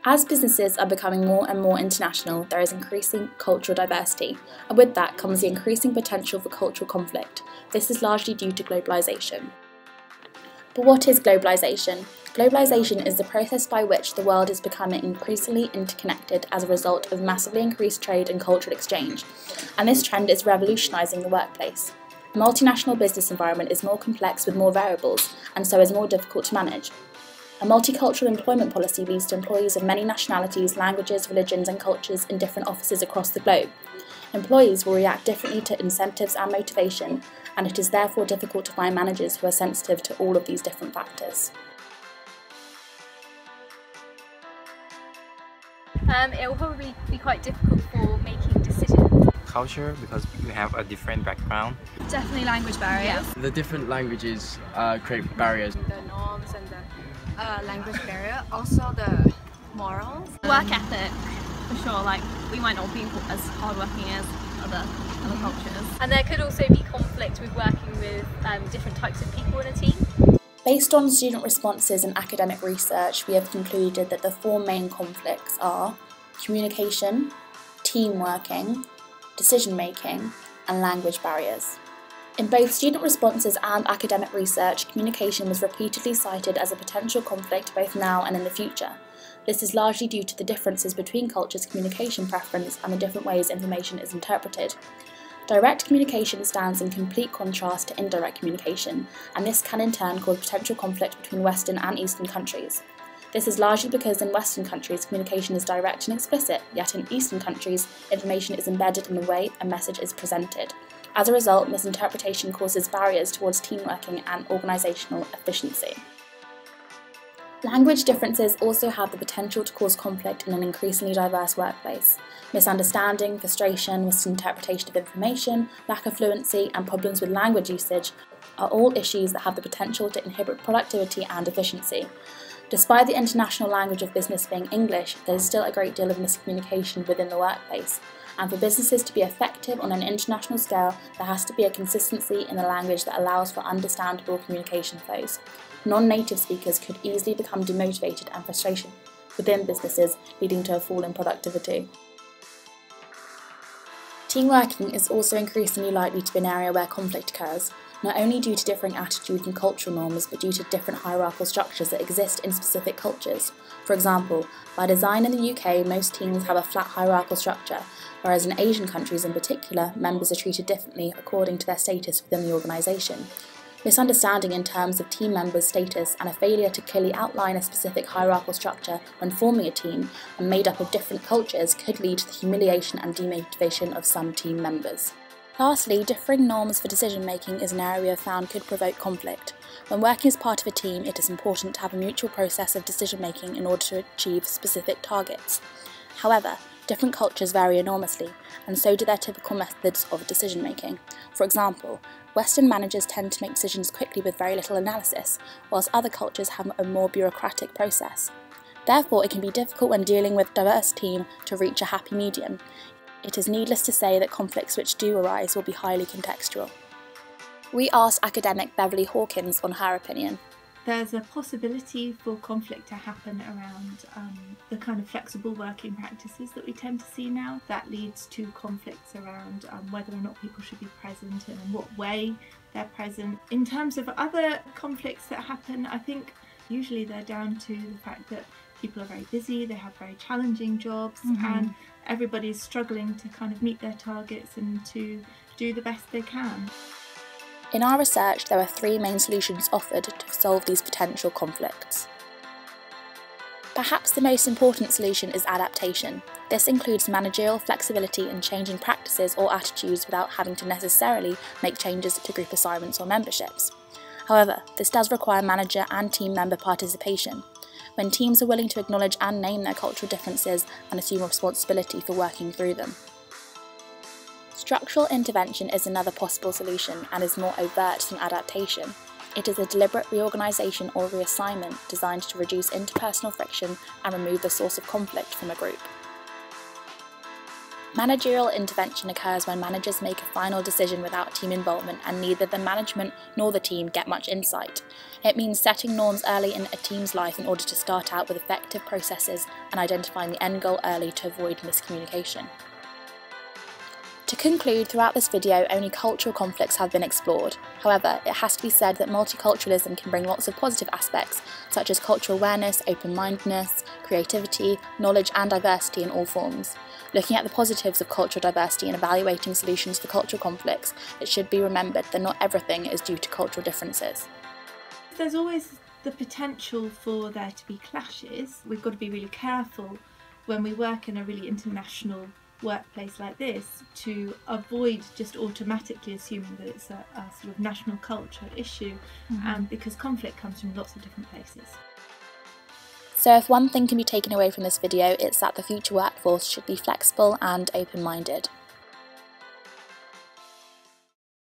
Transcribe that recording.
As businesses are becoming more and more international, there is increasing cultural diversity, and with that comes the increasing potential for cultural conflict. This is largely due to globalisation. But what is globalisation? Globalisation is the process by which the world is becoming increasingly interconnected as a result of massively increased trade and cultural exchange, and this trend is revolutionising the workplace. A multinational business environment is more complex with more variables, and so is more difficult to manage. A multicultural employment policy leads to employees of many nationalities, languages, religions and cultures in different offices across the globe. Employees will react differently to incentives and motivation, and it is therefore difficult to find managers who are sensitive to all of these different factors. It will probably be quite difficult for making decisions. Culture, because we have a different background. Definitely language barriers. The different languages create barriers. The norms and the language barrier, also the morals. Work ethic, for sure, like we might not be as hardworking as other cultures. And there could also be conflict with working with different types of people in a team. Based on student responses and academic research, we have concluded that the four main conflicts are communication, team working, decision making, and language barriers. In both student responses and academic research, communication was repeatedly cited as a potential conflict both now and in the future. This is largely due to the differences between cultures' communication preference and the different ways information is interpreted. Direct communication stands in complete contrast to indirect communication, and this can in turn cause potential conflict between Western and Eastern countries. This is largely because in Western countries communication is direct and explicit, yet in Eastern countries information is embedded in the way a message is presented. As a result, misinterpretation causes barriers towards team working and organisational efficiency. Language differences also have the potential to cause conflict in an increasingly diverse workplace. Misunderstanding, frustration, misinterpretation of information, lack of fluency, and problems with language usage are all issues that have the potential to inhibit productivity and efficiency. Despite the international language of business being English, there is still a great deal of miscommunication within the workplace, and for businesses to be effective on an international scale, there has to be a consistency in the language that allows for understandable communication flows. Non-native speakers could easily become demotivated and frustration within businesses, leading to a fall in productivity. Team working is also increasingly likely to be an area where conflict occurs, not only due to differing attitudes and cultural norms, but due to different hierarchical structures that exist in specific cultures. For example, by design in the UK, most teams have a flat hierarchical structure, whereas in Asian countries in particular, members are treated differently according to their status within the organisation. Misunderstanding in terms of team members' status and a failure to clearly outline a specific hierarchical structure when forming a team and made up of different cultures could lead to the humiliation and demotivation of some team members. Lastly, differing norms for decision making is an area we have found could provoke conflict. When working as part of a team, it is important to have a mutual process of decision making in order to achieve specific targets. However, different cultures vary enormously, and so do their typical methods of decision making. For example, Western managers tend to make decisions quickly with very little analysis, whilst other cultures have a more bureaucratic process. Therefore, it can be difficult when dealing with a diverse team to reach a happy medium. It is needless to say that conflicts which do arise will be highly contextual. We asked academic Beverly Hawkins on her opinion. There's a possibility for conflict to happen around the kind of flexible working practices that we tend to see now. That leads to conflicts around whether or not people should be present and in what way they're present. In terms of other conflicts that happen, I think usually they're down to the fact that people are very busy, they have very challenging jobs, and everybody's struggling to kind of meet their targets and to do the best they can. In our research, there are three main solutions offered to solve these potential conflicts. Perhaps the most important solution is adaptation. This includes managerial flexibility in changing practices or attitudes without having to necessarily make changes to group assignments or memberships. However, this does require manager and team member participation. When teams are willing to acknowledge and name their cultural differences and assume responsibility for working through them. Structural intervention is another possible solution and is more overt than adaptation. It is a deliberate reorganisation or reassignment designed to reduce interpersonal friction and remove the source of conflict from a group. Managerial intervention occurs when managers make a final decision without team involvement and neither the management nor the team get much insight. It means setting norms early in a team's life in order to start out with effective processes and identifying the end goal early to avoid miscommunication. To conclude, throughout this video, only cultural conflicts have been explored. However, it has to be said that multiculturalism can bring lots of positive aspects, such as cultural awareness, open-mindedness, creativity, knowledge and diversity in all forms. Looking at the positives of cultural diversity and evaluating solutions for cultural conflicts, it should be remembered that not everything is due to cultural differences. There's always the potential for there to be clashes. We've got to be really careful when we work in a really international workplace like this to avoid just automatically assuming that it's a sort of national culture issue, because conflict comes from lots of different places. So if one thing can be taken away from this video, it's that the future workforce should be flexible and open-minded.